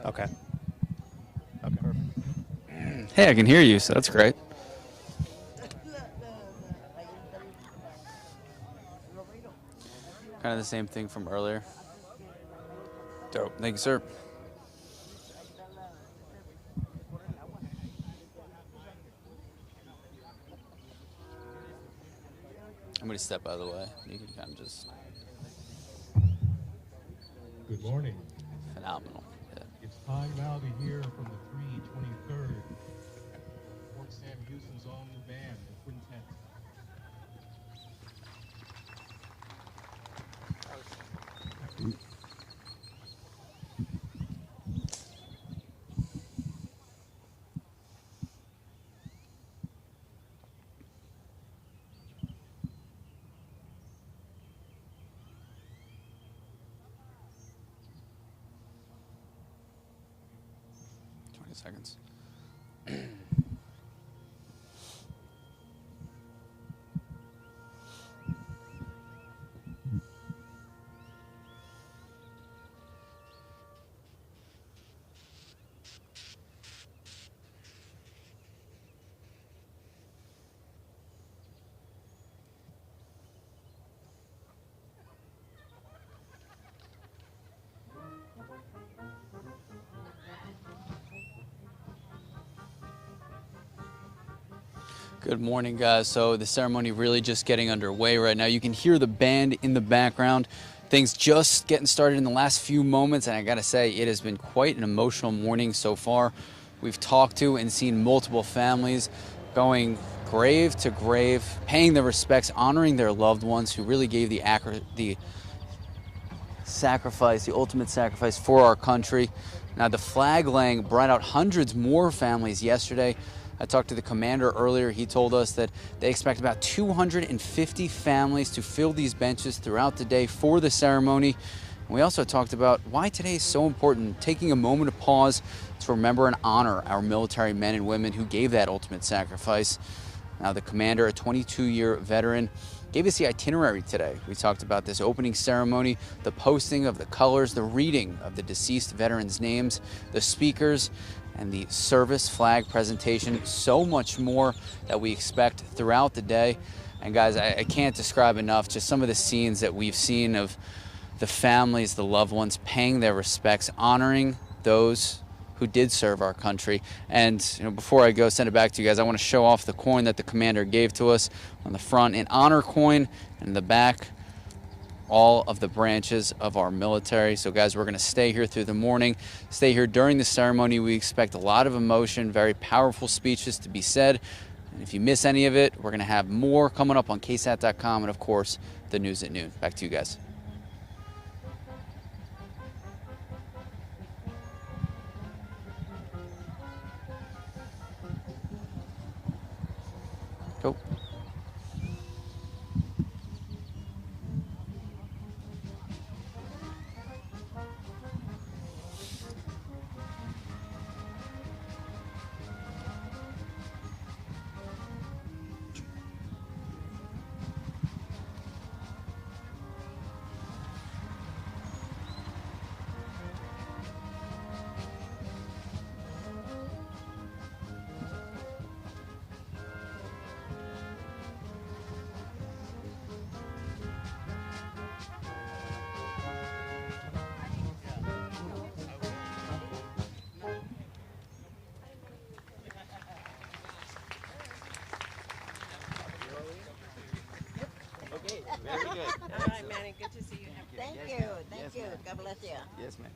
Okay. Okay. Perfect. Hey, I can hear you, so that's great. Kind of the same thing from earlier. Dope. Thank you, sir. I'm going to step out of the way. You can kind of just Good morning. phenomenal. Yeah. It's time now to hear from the 323rd, Fort Sam Houston's own band, the Quintet. Seconds. Good morning, guys. So the ceremony really just getting underway right now. You can hear the band in the background. Things just getting started in the last few moments, and I gotta say, it has been quite an emotional morning so far. We've talked to and seen multiple families going grave to grave, paying their respects, honoring their loved ones who really gave the sacrifice, the ultimate sacrifice for our country. Now, the flag laying brought out hundreds more families yesterday. I talked to the commander earlier. He told us that they expect about 250 families to fill these benches throughout the day for the ceremony. And we also talked about why today is so important, taking a moment of pause to remember and honor our military men and women who gave that ultimate sacrifice. Now, the commander, a 22-year veteran, gave us the itinerary today. We talked about this opening ceremony, the posting of the colors, the reading of the deceased veterans' names, the speakers, and the service flag presentation. So much more that we expect throughout the day. And guys, I can't describe enough just some of the scenes that we've seen of the families, the loved ones paying their respects, honoring those who did serve our country. And before I go send it back to you guys, I want to show off the coin that the commander gave to us. On the front, an honor coin, and in the back, all of the branches of our military. So guys, we're going to stay here through the morning, stay here during the ceremony. We expect a lot of emotion, very powerful speeches to be said. And if you miss any of it, we're going to have more coming up on ksat.com and, of course, the news at noon. Back to you guys. Go. Very good. All right, Manny. Good to see you. Thank you. Thank you. God bless you. Yes, ma'am.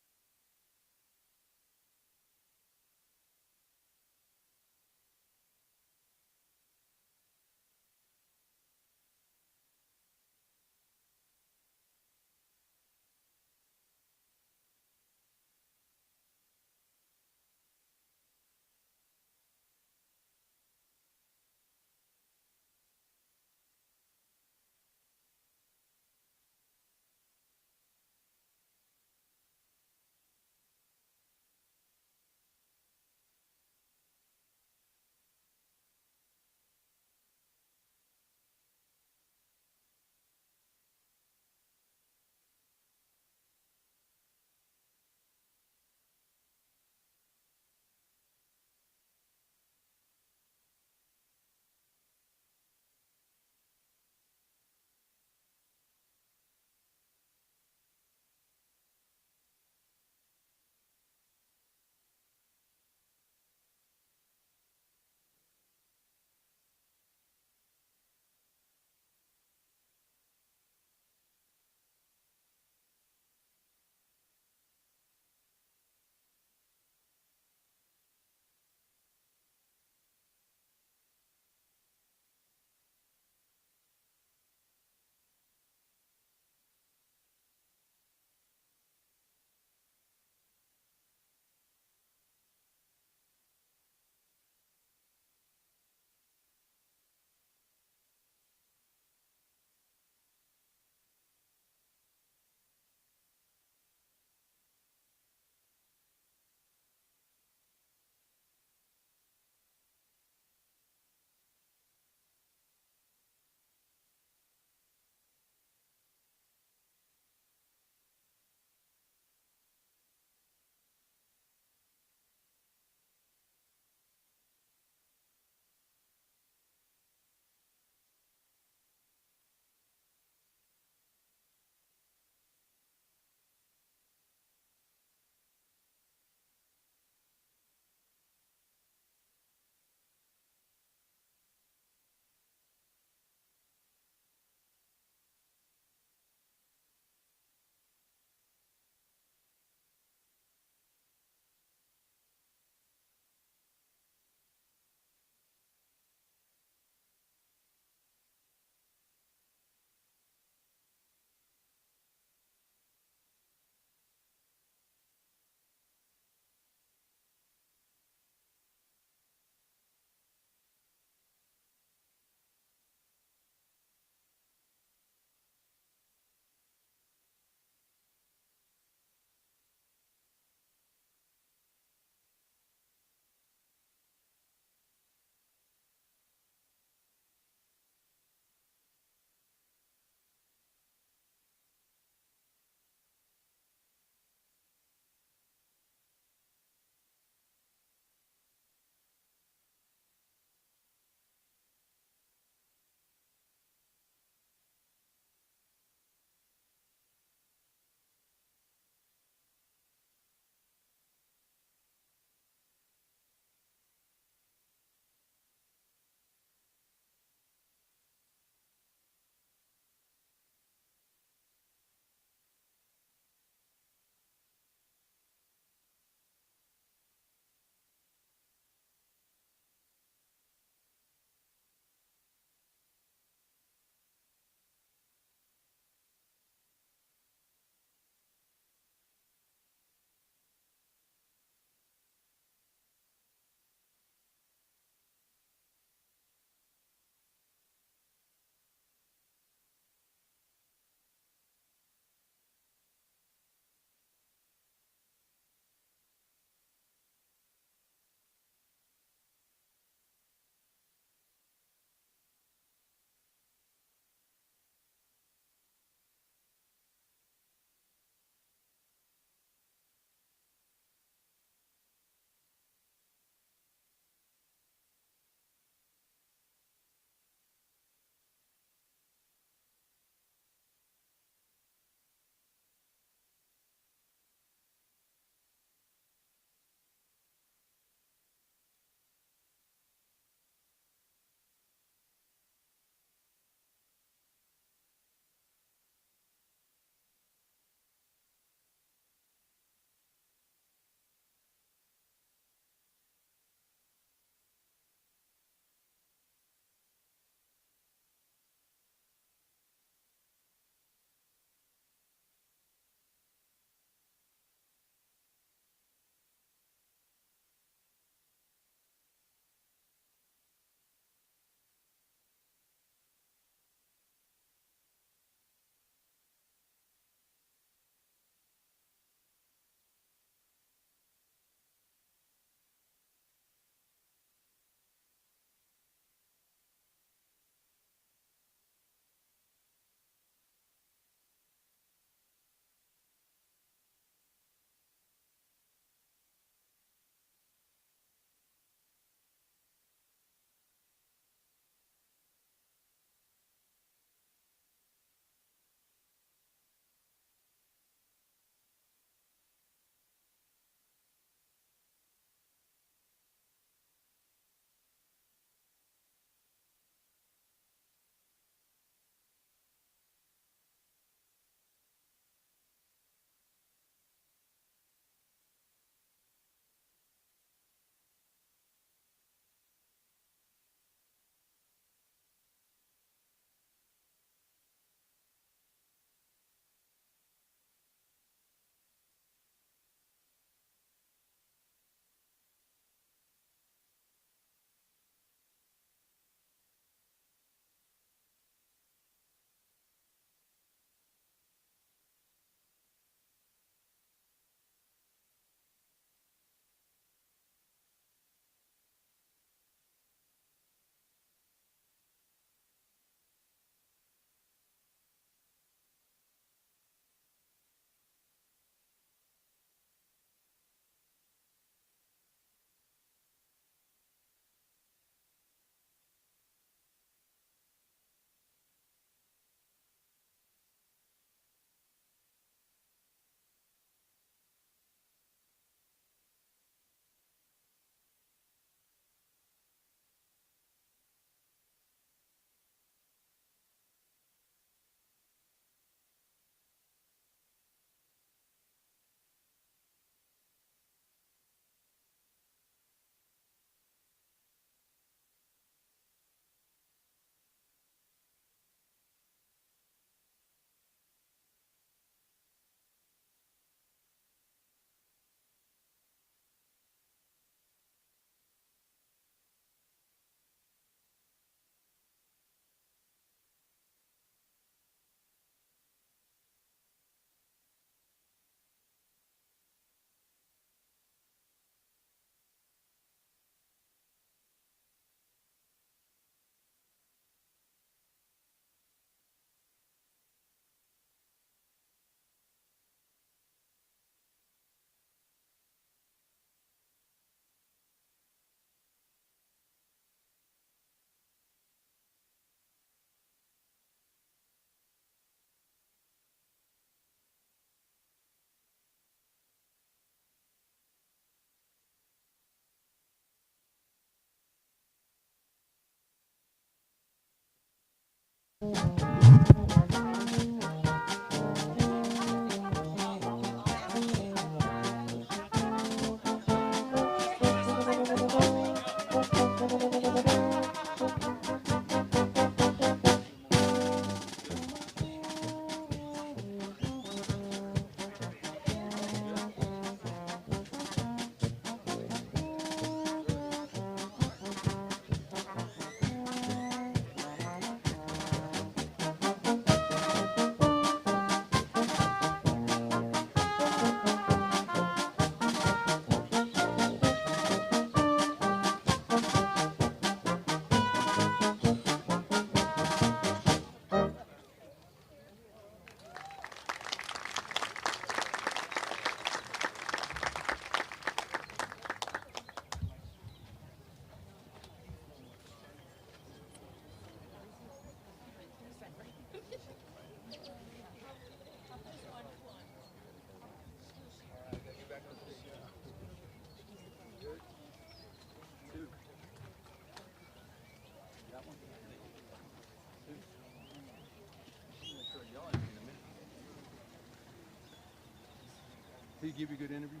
Did he give you a good interview?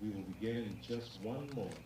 We will begin in just one moment.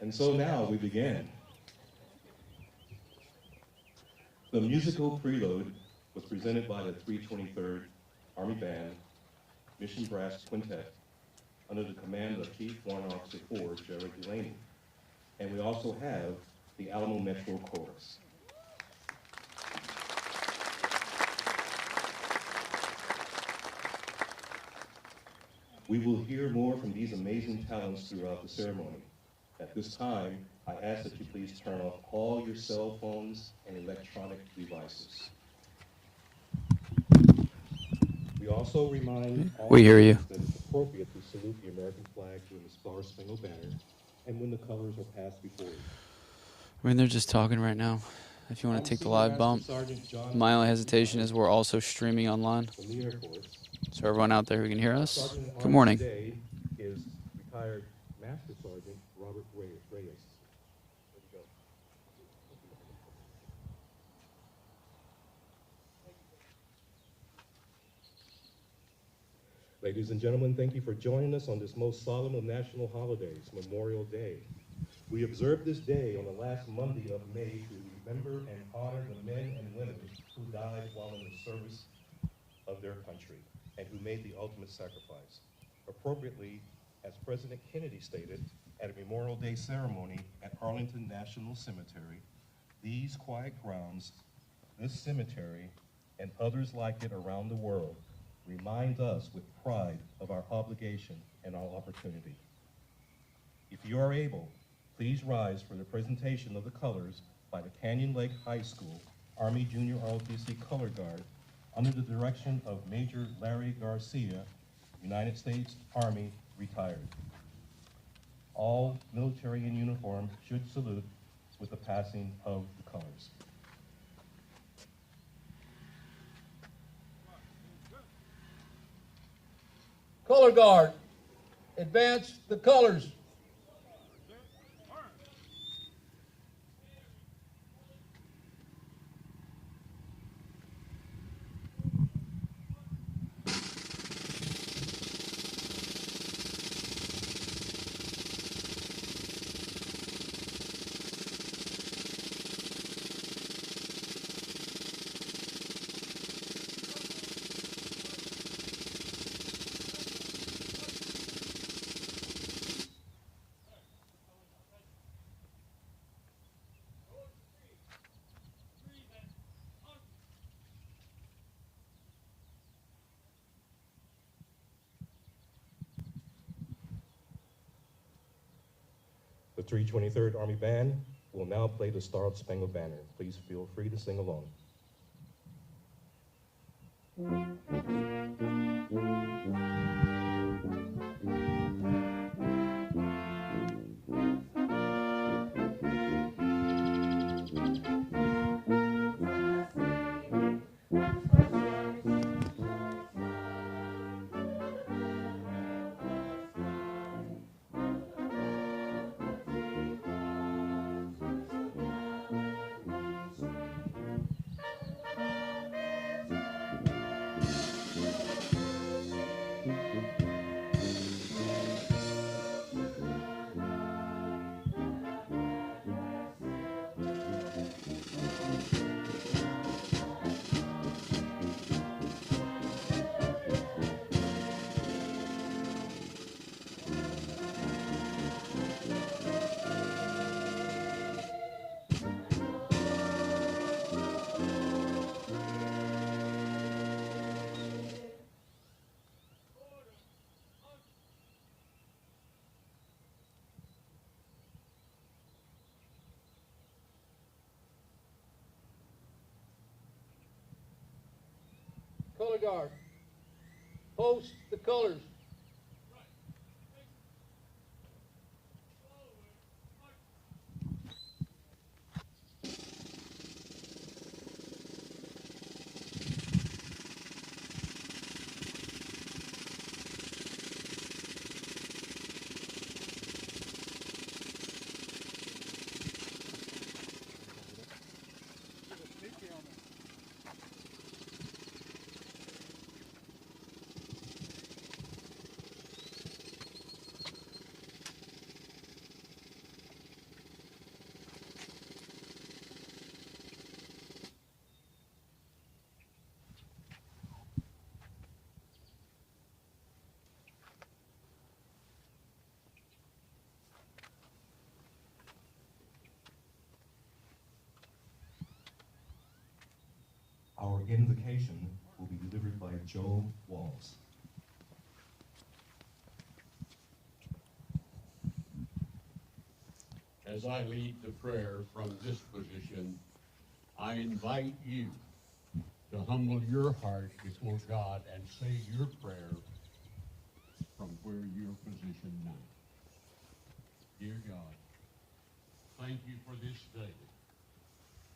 And so now we begin. The musical prelude was presented by the 323rd Army Band Mission Brass Quintet under the command of Chief Warrant Officer 4, Jared Delaney. And we also have the Alamo Metro Chorus. We will hear more from these amazing talents throughout the ceremony. At this time, I ask that you please turn off all your cell phones and electronic devices. We also remind all We hear you. that it's appropriate to salute the American flag during the Star Spangled Banner and when the colors are passed before you. I mean, they're just talking right now. If you want to take the live bump, my only hesitation is we're also streaming online. From the Air Force, So everyone out there who can hear us, Sergeant at good Arms morning. today is retired Master Sergeant Robert Reyes. There you go. Ladies and gentlemen, thank you for joining us on this most solemn of national holidays, Memorial Day. We observe this day on the last Monday of May to remember and honor the men and women who died while in the service of their country and who made the ultimate sacrifice. Appropriately, as President Kennedy stated at a Memorial Day ceremony at Arlington National Cemetery, these quiet grounds, this cemetery, and others like it around the world remind us with pride of our obligation and our opportunity. If you are able, please rise for the presentation of the colors by the Canyon Lake High School Army Junior ROTC Color Guard under the direction of Major Larry Garcia, United States Army, retired. All military in uniform should salute with the passing of the colors. Color guard, advance the colors. The 323rd Army Band will now play the Star Spangled Banner. Please feel free to sing along. Color guard, post the colors. Our invocation will be delivered by Joe Walls. As I lead the prayer from this position, I invite you to humble your heart before God and say your prayer from where you're positioned now. Dear God, thank you for this day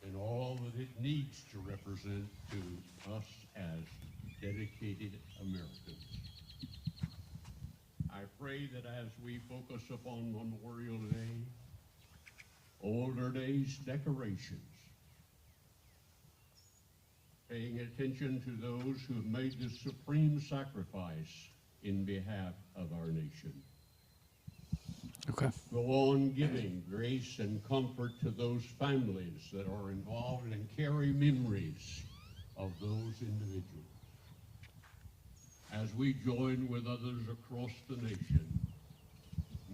and all that it needs to represent to us as dedicated Americans. I pray that as we focus upon Memorial Day, older days decorations, paying attention to those who have made the supreme sacrifice in behalf of our nation. Okay. Go on giving grace and comfort to those families that are involved and carry memories of those individuals. As we join with others across the nation,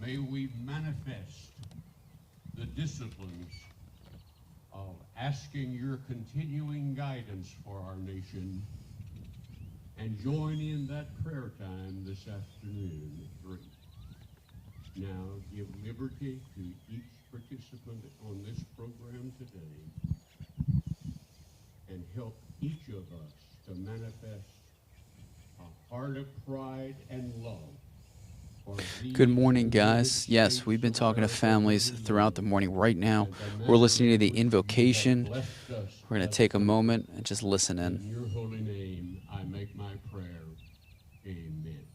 may we manifest the disciplines of asking your continuing guidance for our nation and join in that prayer time this afternoon at 3. Now give liberty to each participant on this program today and help each of us to manifest a heart of pride and love. Good morning, guys. Yes, we've been talking to families throughout the morning. Right now, we're listening to the invocation. We're going to take a moment and just listen in. In your holy name, I make my prayer. Amen.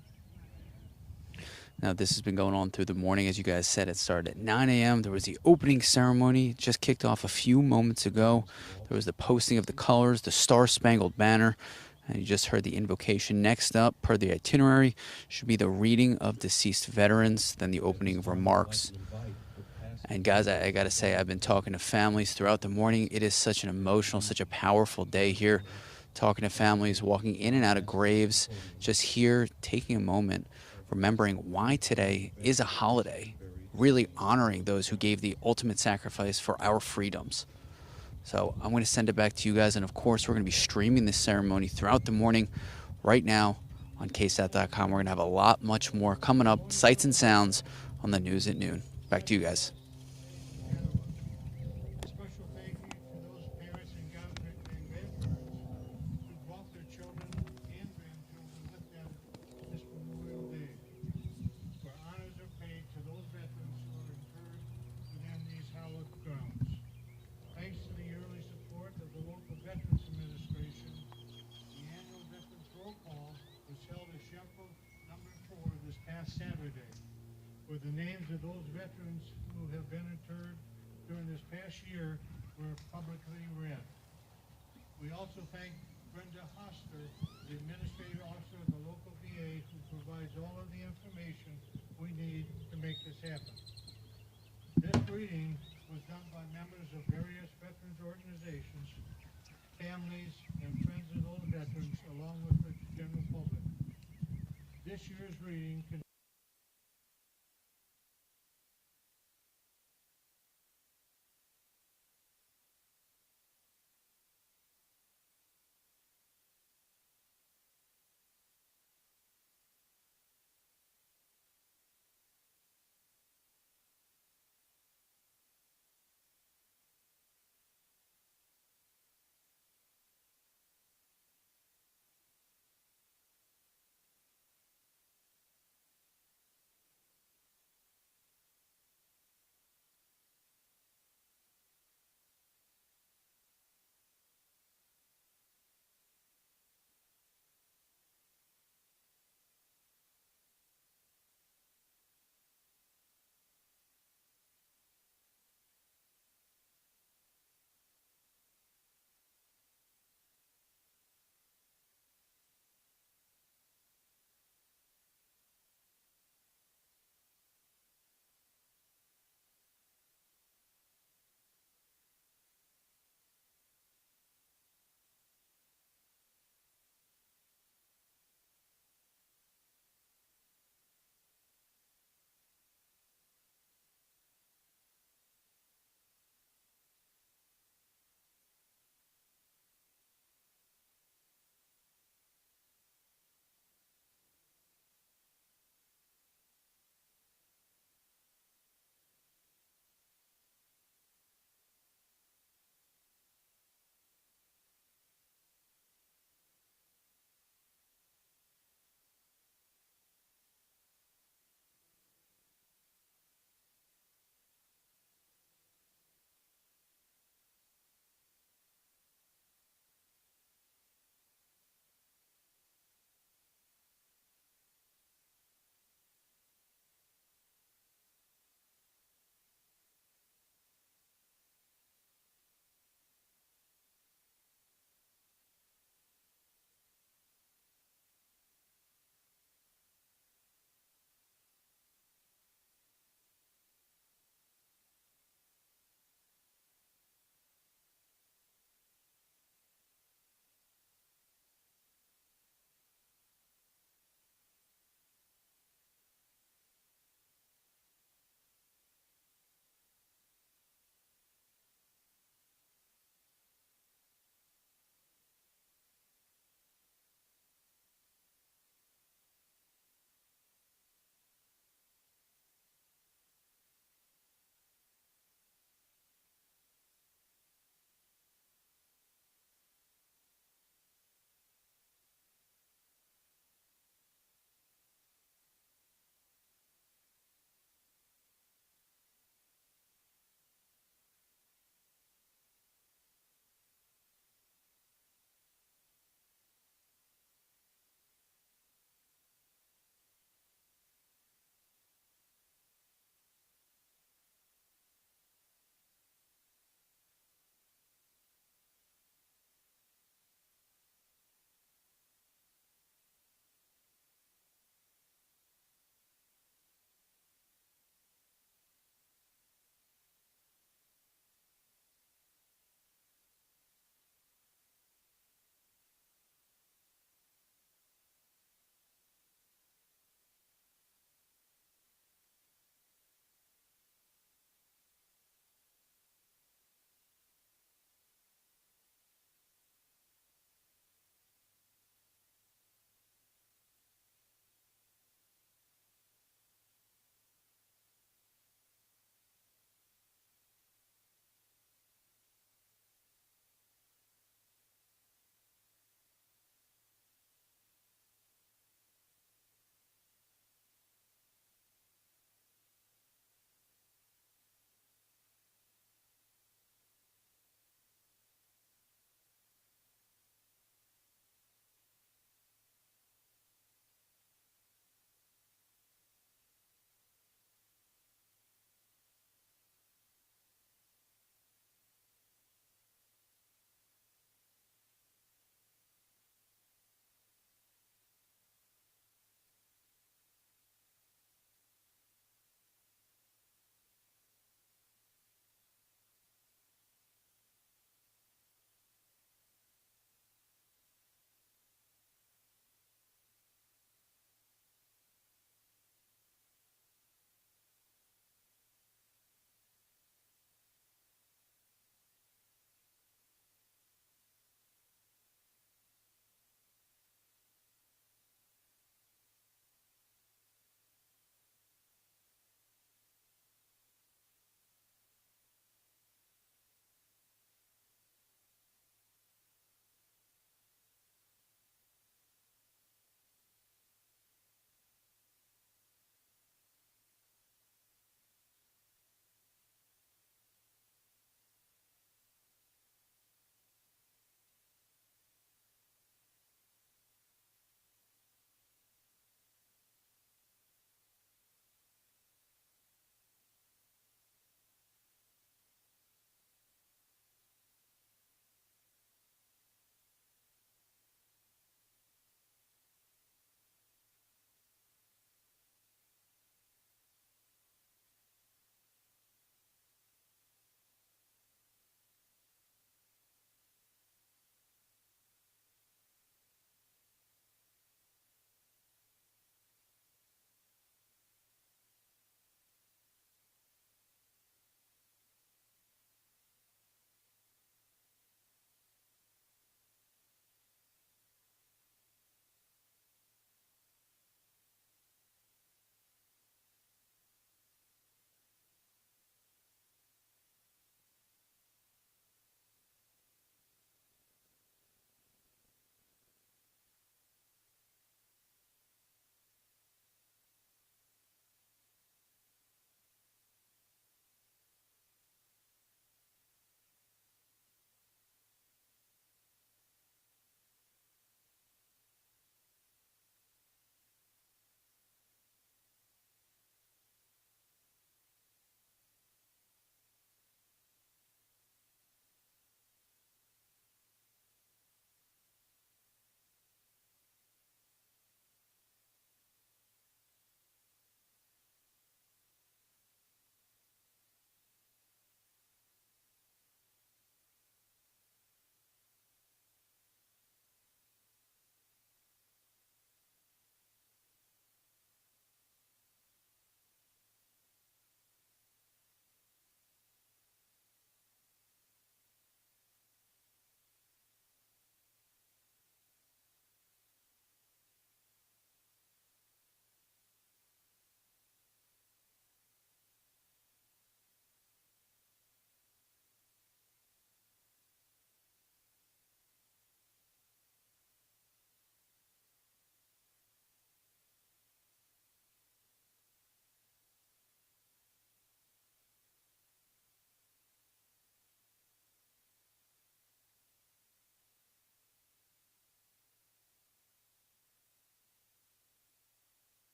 Now, this has been going on through the morning. As you guys said, it started at 9 a.m. There was the opening ceremony, just kicked off a few moments ago. There was the posting of the colors, the Star-Spangled Banner, and you just heard the invocation. Next up, per the itinerary, should be the reading of deceased veterans, then the opening of remarks. And guys, I got to say, I've been talking to families throughout the morning. It is such an emotional, such a powerful day here, talking to families, walking in and out of graves, just here, taking a moment, remembering why today is a holiday, really honoring those who gave the ultimate sacrifice for our freedoms. So I'm going to send it back to you guys, and of course, we're going to be streaming this ceremony throughout the morning right now on ksat.com. We're going to have a lot, much more coming up, sights and sounds on the news at noon. Back to you guys. Special thank you to those parents and grandparents who brought their children and grandchildren with them this Memorial Day, where honors are paid to those veterans who are interred within these hallowed grounds. Thanks to the early support of the local Veterans Administration, the annual Veterans Roll Call was held at Sheffield number 4 this past Saturday, where the names of those veterans who have been interred during this past year were publicly read. We also thank Brenda Hoster, the administrative officer of the local VA, who provides all of the information we need to make this happen. This reading was done by members of various veterans organizations, families, and friends of those veterans, along with the general public. This year's reading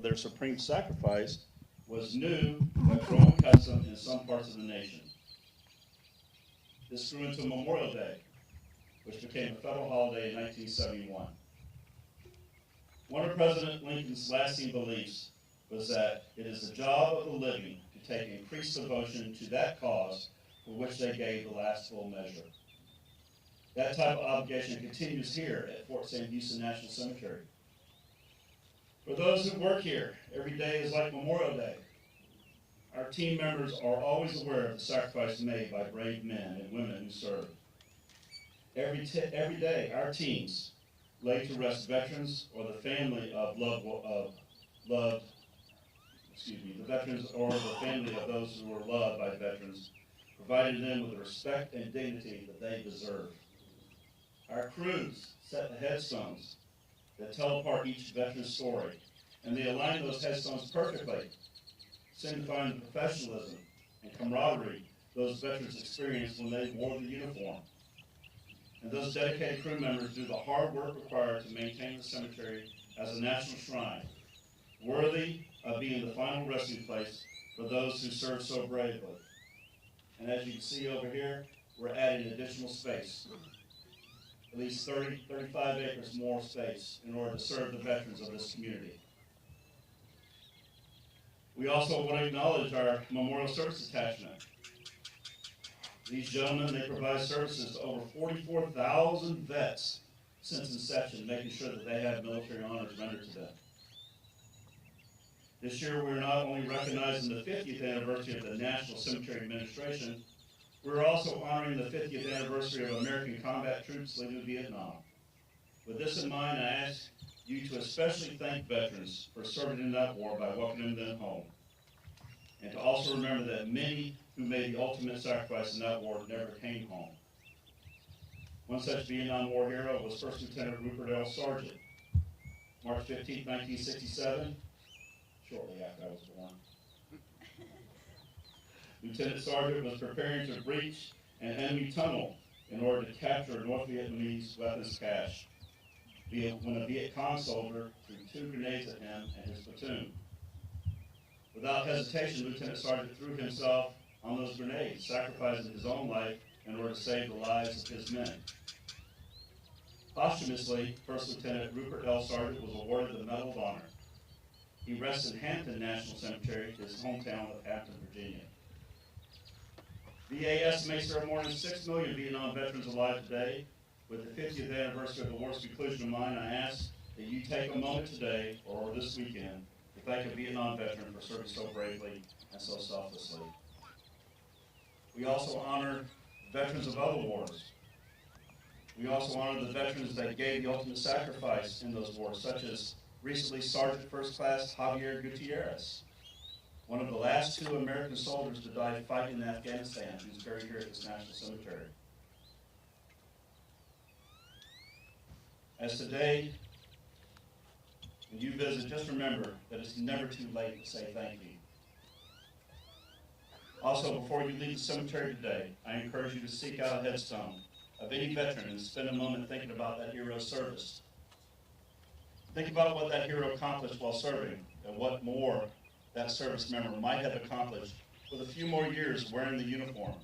their supreme sacrifice was new but growing custom in some parts of the nation. This grew into Memorial Day, which became a federal holiday in 1971. One of President Lincoln's lasting beliefs was that it is the job of the living to take increased devotion to that cause for which they gave the last full measure. That type of obligation continues here at Fort Sam Houston National Cemetery. For those who work here, every day is like Memorial Day. Our team members are always aware of the sacrifice made by brave men and women who serve. Every day, our teams lay to rest veterans or the family of the veterans or the family of those who were loved by veterans, providing them with the respect and dignity that they deserve. Our crews set the headstones that tell apart each veteran's story, and they align those headstones perfectly, signifying the professionalism and camaraderie those veterans experienced when they wore the uniform. And those dedicated crew members do the hard work required to maintain the cemetery as a national shrine, worthy of being the final resting place for those who serve so bravely. And as you can see over here, we're adding additional space, at least 35 acres more space in order to serve the veterans of this community. We also want to acknowledge our memorial service attachment. These gentlemen, they provide services to over 44,000 vets since inception, making sure that they have military honors rendered to them. This year, we're not only recognizing the 50th anniversary of the National Cemetery Administration, we're also honoring the 50th anniversary of American combat troops leaving Vietnam. With this in mind, I ask you to especially thank veterans for serving in that war by welcoming them home. And to also remember that many who made the ultimate sacrifice in that war never came home. One such Vietnam War hero was First Lieutenant Rupert L. Sargent. March 15, 1967, shortly after I was born. Lieutenant Sargent was preparing to breach an enemy tunnel in order to capture a North Vietnamese weapons cache when a Viet Cong soldier threw 2 grenades at him and his platoon. Without hesitation, Lieutenant Sargent threw himself on those grenades, sacrificing his own life in order to save the lives of his men. Posthumously, First Lieutenant Rupert L. Sargent was awarded the Medal of Honor. He rests in Hampton National Cemetery, his hometown of Hampton, Virginia. VA estimates there are more than 6 million Vietnam veterans alive today. With the 50th anniversary of the war's conclusion in mind, I ask that you take a moment today or this weekend to thank a Vietnam veteran for serving so bravely and so selflessly. We also honor veterans of other wars. We also honor the veterans that gave the ultimate sacrifice in those wars, such as recently Sergeant First Class Javier Gutierrez, one of the last 2 American soldiers to die fighting in Afghanistan, who's buried here at this National Cemetery. As today, when you visit, just remember that it's never too late to say thank you. Also, before you leave the cemetery today, I encourage you to seek out a headstone of any veteran and spend a moment thinking about that hero's service. Think about what that hero accomplished while serving and what more that service member might have accomplished with a few more years wearing the uniform.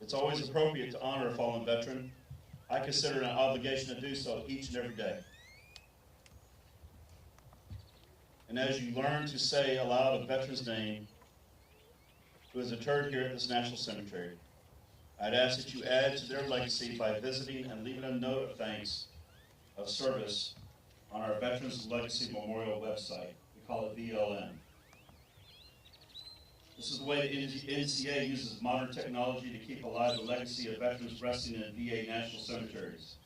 It's always appropriate to honor a fallen veteran. I consider it an obligation to do so each and every day. And as you learn to say aloud a veteran's name who is interred here at this National Cemetery, I'd ask that you add to their legacy by visiting and leaving a note of thanks of service on our Veterans Legacy Memorial website. We call it VLM. This is the way the NCA uses modern technology to keep alive the legacy of veterans resting in VA national cemeteries.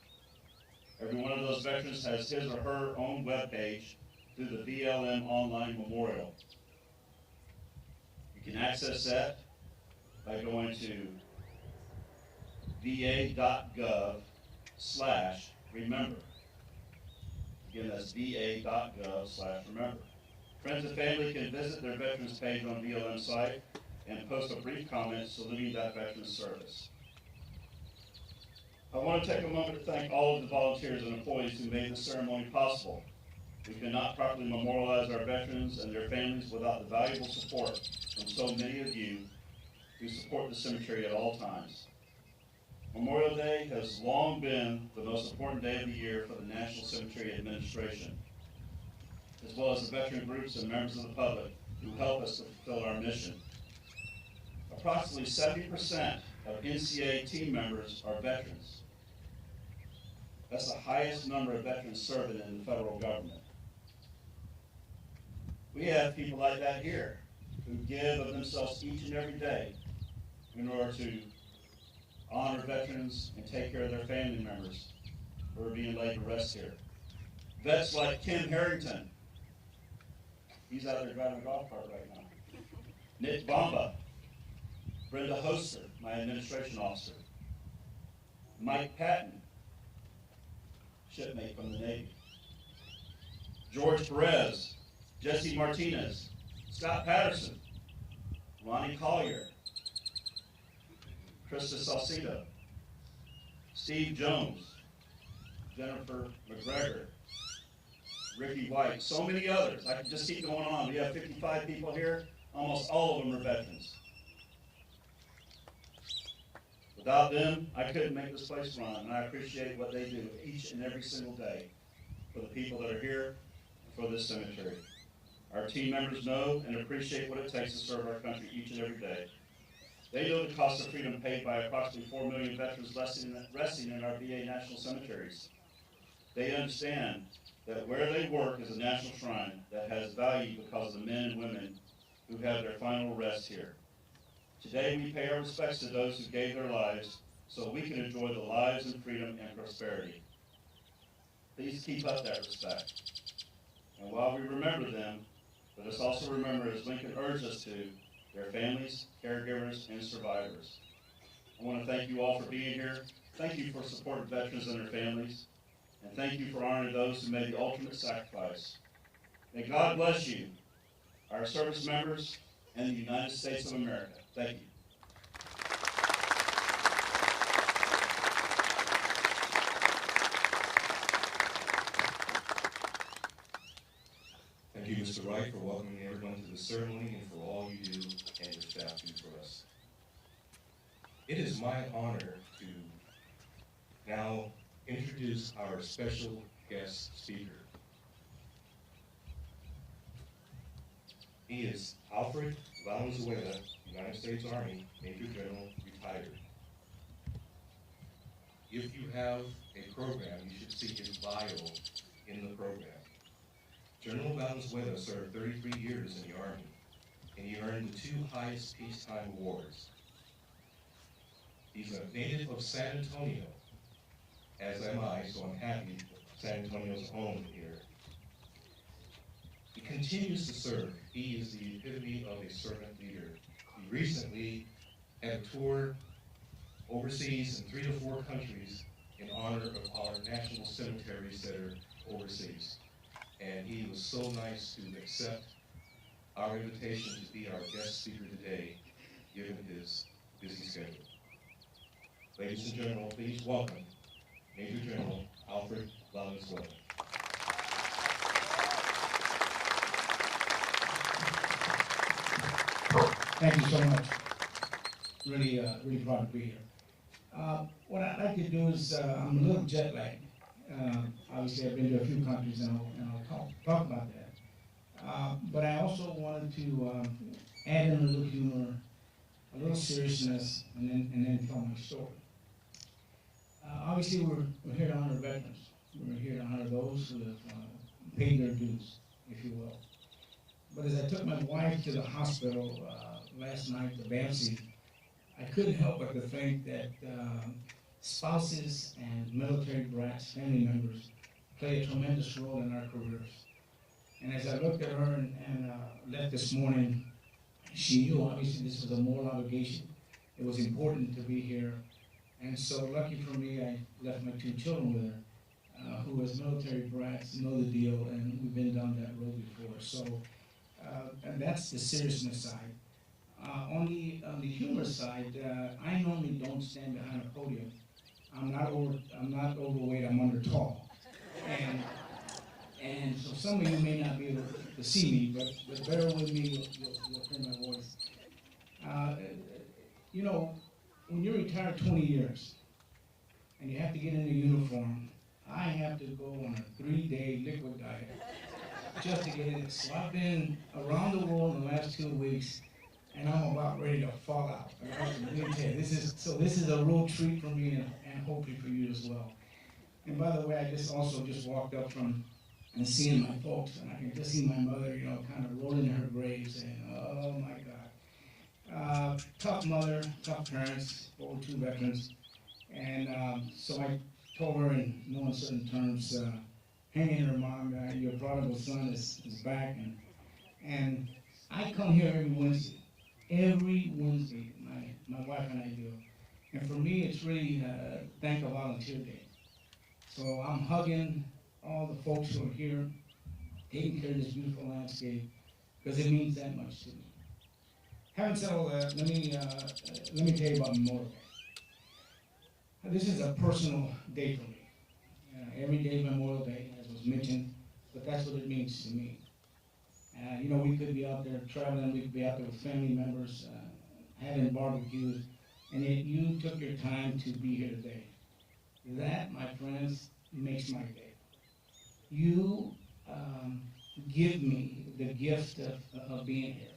Every one of those veterans has his or her own webpage through the VLM Online Memorial. You can access that by going to va.gov/remember. Again, that's va.gov/remember. Friends and family can visit their veterans page on VLM site and post a brief comment saluting that veteran's service. I want to take a moment to thank all of the volunteers and employees who made this ceremony possible. We cannot properly memorialize our veterans and their families without the valuable support from so many of you who support the cemetery at all times. Memorial Day has long been the most important day of the year for the National Cemetery Administration, as well as the veteran groups and members of the public who help us to fulfill our mission. Approximately 70% of NCA team members are veterans. That's the highest number of veterans serving in the federal government. We have people like that here who give of themselves each and every day in order to honor veterans and take care of their family members who are being laid to rest here. Vets like Kim Harrington, he's out there driving a golf cart right now. Nick Bomba, Brenda Hoster, my administration officer. Mike Patton, shipmate from the Navy. George Perez, Jesse Martinez, Scott Patterson, Ronnie Collier, Krista Salcido, Steve Jones, Jennifer McGregor, Ricky White, so many others. I could just keep going on. We have 55 people here. Almost all of them are veterans. Without them, I couldn't make this place run, and I appreciate what they do each and every single day for the people that are here and for this cemetery. Our team members know and appreciate what it takes to serve our country each and every day. They know the cost of freedom paid by approximately 4 million veterans resting in our VA national cemeteries. They understand that where they work is a national shrine that has value because of the men and women who have their final rest here. Today we pay our respects to those who gave their lives so we can enjoy the lives and freedom and prosperity. Please keep up that respect. And while we remember them, let us also remember, as Lincoln urged us to, their families, caregivers, and survivors. I want to thank you all for being here. Thank you for supporting veterans and their families. And thank you for honoring those who made the ultimate sacrifice. May God bless you, our service members, and the United States of America. Thank you. Thank you, Mr. Wright, for welcoming everyone to the ceremony and for all you do and your staff do for us. It is my honor to now introduce our special guest speaker. He is Alfred Valenzuela, United States Army Major General, retired. If you have a program, you should see his bio in the program. General Valenzuela served 33 years in the Army, and he earned the 2 highest peacetime awards. He's a native of San Antonio, as am I, so I'm happy San Antonio's home here. He continues to serve. He is the epitome of a servant leader. He recently had a tour overseas in 3 to 4 countries in honor of our national cemeteries that are overseas. And he was so nice to accept our invitation to be our guest speaker today, given his busy schedule. Ladies and gentlemen, please welcome Major General Alfred Valenzuela. Thank you so much. Really proud to be here. What I'd like to do is, I'm a little jet lagged. Obviously, I've been to a few countries, and I'll talk about that. But I also wanted to add in a little humor, a little seriousness, and then tell my story. Obviously, we're here to honor veterans. We're here to honor those who have paid their dues, if you will. But as I took my wife to the hospital last night to Bamsey, I couldn't help but to think that spouses and military brats, family members, play a tremendous role in our careers. And as I looked at her and left this morning, she knew obviously this was a moral obligation. It was important to be here. And so lucky for me, I left my 2 children with her, who as military brats know the deal, and we've been down that road before. So, and that's the seriousness side. On the humor side, I normally don't stand behind a podium. I'm not overweight, I'm under tall. And so some of you may not be able to see me, but bear with me, you'll hear my voice. You know, when you're retired 20 years and you have to get in a uniform, I have to go on a 3-day liquid diet just to get in it. So I've been around the world in the last 2 weeks, and I'm about ready to fall out. Let me tell you, this is a real treat for me and hopefully for you as well. And by the way, I just walked up from and seeing my folks, and I can just see my mother, you know, kind of rolling in her grave, saying, "Oh my God." Tough mother, tough parents, both 2 veterans, and so I told her in no uncertain terms, "Hang in there, Mom. Your prodigal son is back," and I come here every Wednesday. Every Wednesday, my wife and I do. And for me, it's really Thank a Volunteer Day. So I'm hugging all the folks who are here, taking care of this beautiful landscape, because it means that much to me. Having said all that, let me tell you about Memorial Day. This is a personal day for me. Every day is Memorial Day, as was mentioned, but that's what it means to me. You know, we could be out there traveling, we could be out there with family members, having barbecues, and yet you took your time to be here today. That, my friends, makes my day. You give me the gift of being here.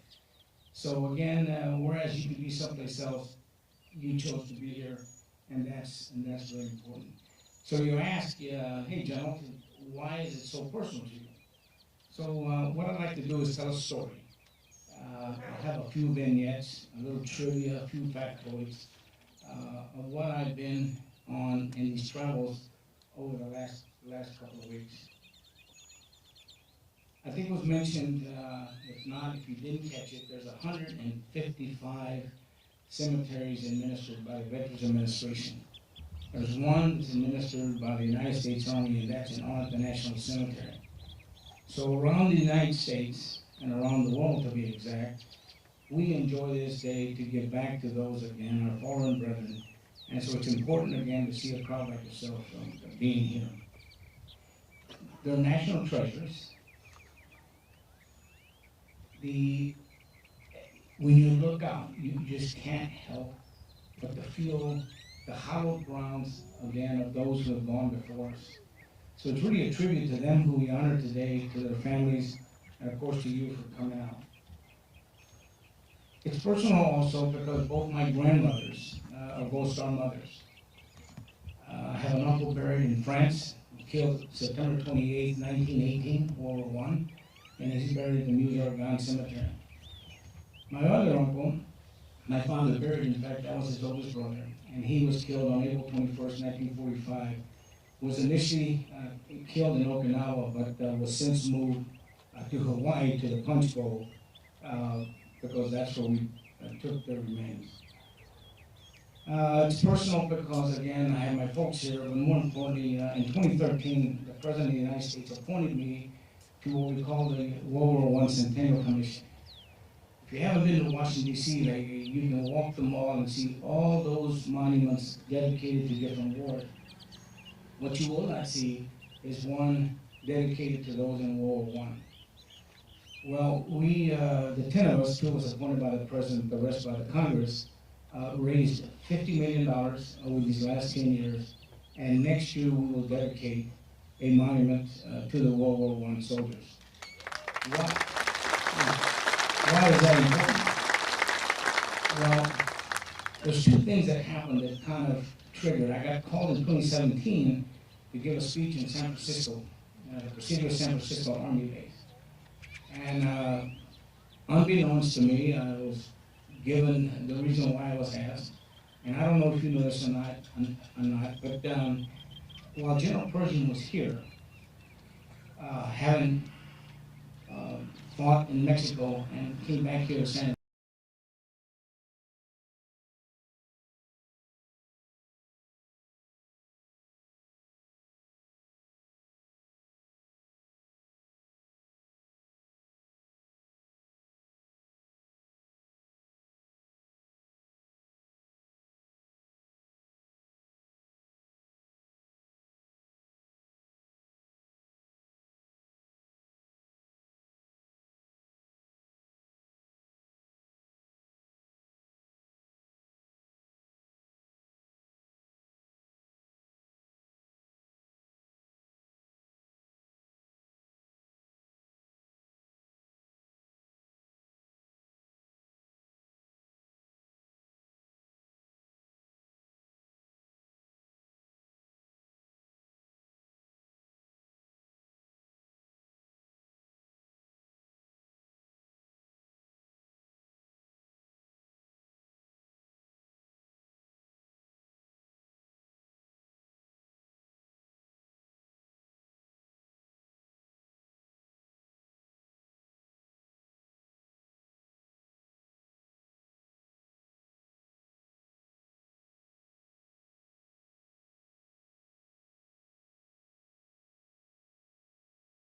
So again, whereas you could be someplace else, you chose to be here, and that's very important. So you ask, hey, General, why is it so personal to you? So what I'd like to do is tell a story. I'll have a few vignettes, a little trivia, a few factoids of what I've been on in these travels over the last couple of weeks. I think it was mentioned, if not, if you didn't catch it, there's 155 cemeteries administered by the Veterans Administration. There's one that's administered by the United States Army, and that's in Arlington National Cemetery. So around the United States, and around the world to be exact, we enjoy this day to give back to those, again, our fallen brethren. And so it's important, again, to see a crowd like yourself being here. They're national treasures. When you look out, you just can't help but to feel the hallowed grounds, again, of those who have gone before us. So it's really a tribute to them who we honor today, to their families, and of course to you for coming out. It's personal also because both my grandmothers are Gold Star mothers. I have an uncle buried in France, killed September 28, 1918, World War I, and he's buried in the Musée-Argonne Cemetery. My other uncle, my father buried, in fact, that was his oldest brother, and he was killed on April 21st, 1945. Was initially killed in Okinawa, but was since moved to Hawaii, to the Punch Bowl, because that's where we took their remains. It's personal because, again, I have my folks here, but more importantly, in 2013, the President of the United States appointed me to what we call the World War I Centennial Commission. If you haven't been to Washington, D.C. lately, you can walk the mall and see all those monuments dedicated to different wars. What you will not see is one dedicated to those in World War I. Well, we, the 10 of us, 2 of us appointed by the President, the rest by the Congress, raised $50 million over these last 10 years, and next year we will dedicate a monument to the World War I soldiers. Why is that important? Well, there's 2 things that happened that kind of triggered. I got called in 2017 to give a speech in San Francisco, the Presidio San Francisco Army base. And unbeknownst to me, I was given the reason why I was asked. And I don't know if you know this or not, but while General Pershing was here, having fought in Mexico and came back here to San